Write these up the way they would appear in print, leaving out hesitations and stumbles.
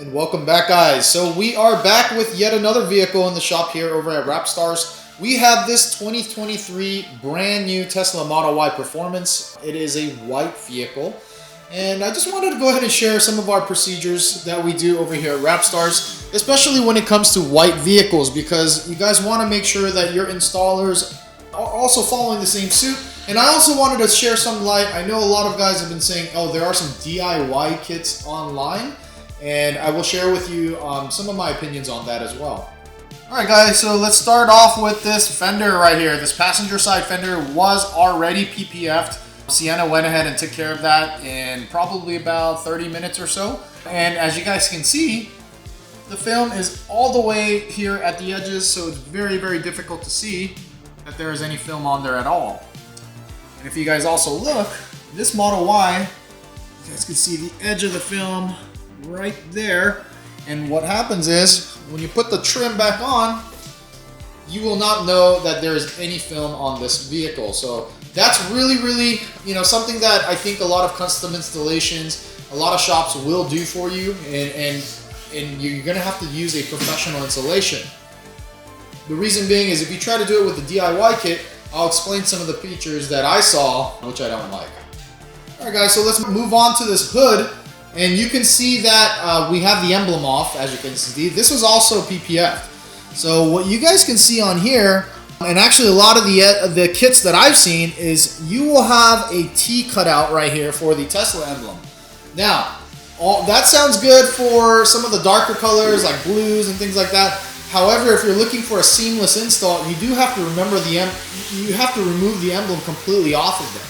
And welcome back, guys. So we are back with yet another vehicle in the shop here over at 𝗧𝗠𝗘𝗦𝗧𝗔𝗠𝗣𝗦. We have this 2023 brand new Tesla Model Y Performance. It is a white vehicle. And I just wanted to go ahead and share some of our procedures that we do over here at 𝗧𝗠𝗘𝗦𝗧𝗔𝗠𝗣𝗦, especially when it comes to white vehicles, because you guys want to make sure that your installers are also following the same suit. And I also wanted to share some light. I know a lot of guys have been saying, oh, there are some DIY kits online. And I will share with you some of my opinions on that as well. Alright guys, so let's start off with this fender right here. This passenger side fender was already PPF'd. Sienna went ahead and took care of that in probably about 30 minutes or so. And as you guys can see, the film is all the way here at the edges, so it's very, very difficult to see that there is any film on there at all. And if you guys also look, this Model Y, you guys can see the edge of the film right there. And what happens is when you put the trim back on, you will not know that there is any film on this vehicle. So that's really, something that I think a lot of custom installations, a lot of shops will do for you, and you're gonna have to use a professional installation. The reason being is if you try to do it with the DIY kit, I'll explain some of the features that I saw, which I don't like. Alright guys, so let's move on to this hood. And you can see that we have the emblem off, as you can see. This was also PPF. So what you guys can see on here, and actually a lot of the kits that I've seen, is you will have a T cutout right here for the Tesla emblem. Now, that sounds good for some of the darker colors like blues and things like that. However, if you're looking for a seamless install, you do have to remember you have to remove the emblem completely off of there.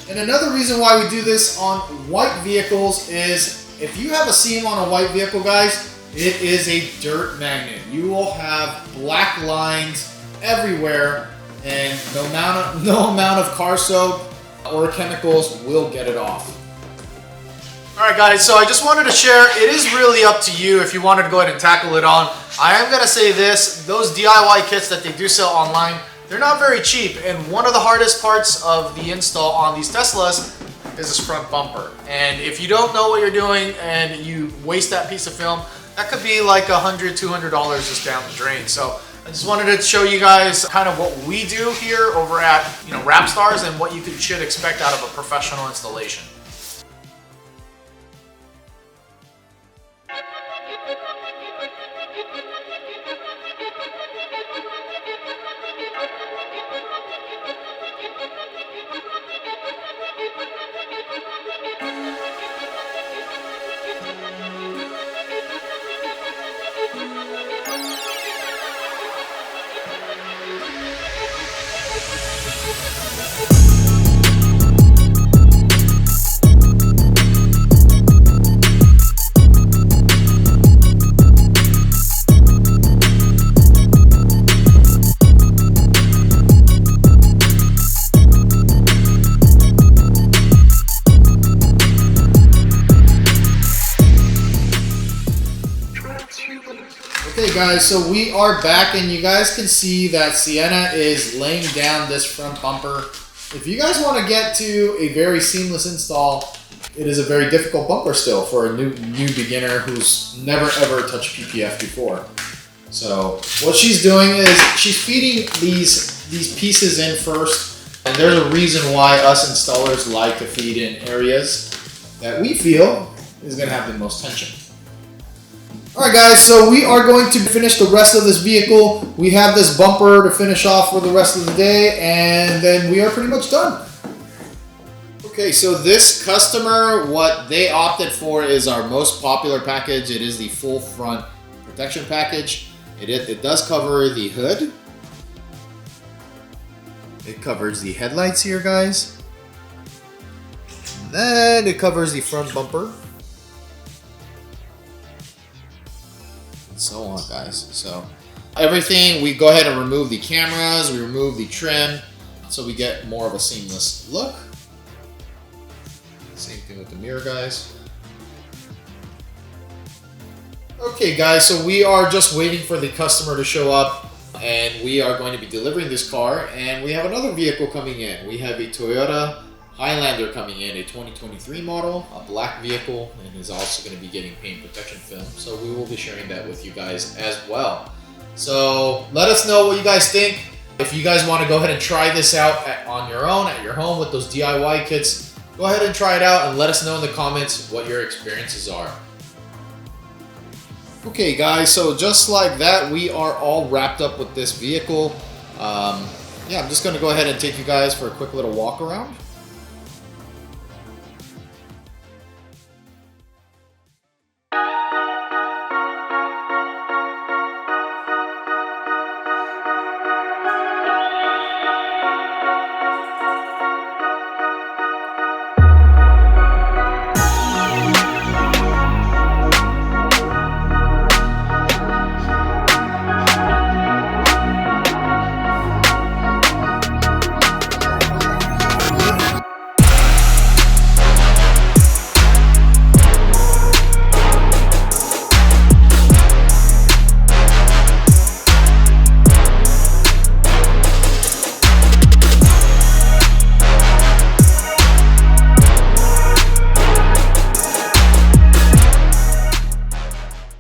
And another reason why we do this on white vehicles is if you have a seam on a white vehicle, guys, it is a dirt magnet. You will have black lines everywhere, and no amount of car soap or chemicals will get it off. Alright guys, so I just wanted to share, it is really up to you if you wanted to go ahead and tackle it on. I am going to say this, those DIY kits that they do sell online, they're not very cheap, and one of the hardest parts of the install on these Teslas is this front bumper. And if you don't know what you're doing and you waste that piece of film, that could be like $100, $200 just down the drain. So I just wanted to show you guys kind of what we do here over at 𝗧𝗠𝗘𝗦𝗧𝗔𝗠𝗣𝗦 and what you should expect out of a professional installation. Okay guys, so we are back, and you guys can see that Sienna is laying down this front bumper. If you guys want to get to a very seamless install, it is a very difficult bumper still for a new beginner who's never ever touched PPF before. So what she's doing is she's feeding these pieces in first, and there's a reason why us installers like to feed in areas that we feel is going to have the most tension. Alright guys, so we are going to finish the rest of this vehicle. We have this bumper to finish off for the rest of the day, and then we are pretty much done. Okay, so this customer, what they opted for is our most popular package. It is the full front protection package. It does cover the hood. It covers the headlights here, guys. And then it covers the front bumper. So on, guys. So everything, we go ahead and remove the cameras, we remove the trim, so we get more of a seamless look. Same thing with the mirror, guys. Okay guys, so we are just waiting for the customer to show up, and we are going to be delivering this car, and we have another vehicle coming in. We have a Toyota Highlander coming in, a 2023 model, a black vehicle, and is also going to be getting paint protection film. So we will be sharing that with you guys as well. So let us know what you guys think. If you guys want to go ahead and try this out on your own, at your home with those DIY kits, go ahead and try it out and let us know in the comments what your experiences are. Okay guys, so just like that, we are all wrapped up with this vehicle. Yeah, I'm just going to go ahead and take you guys for a quick little walk around.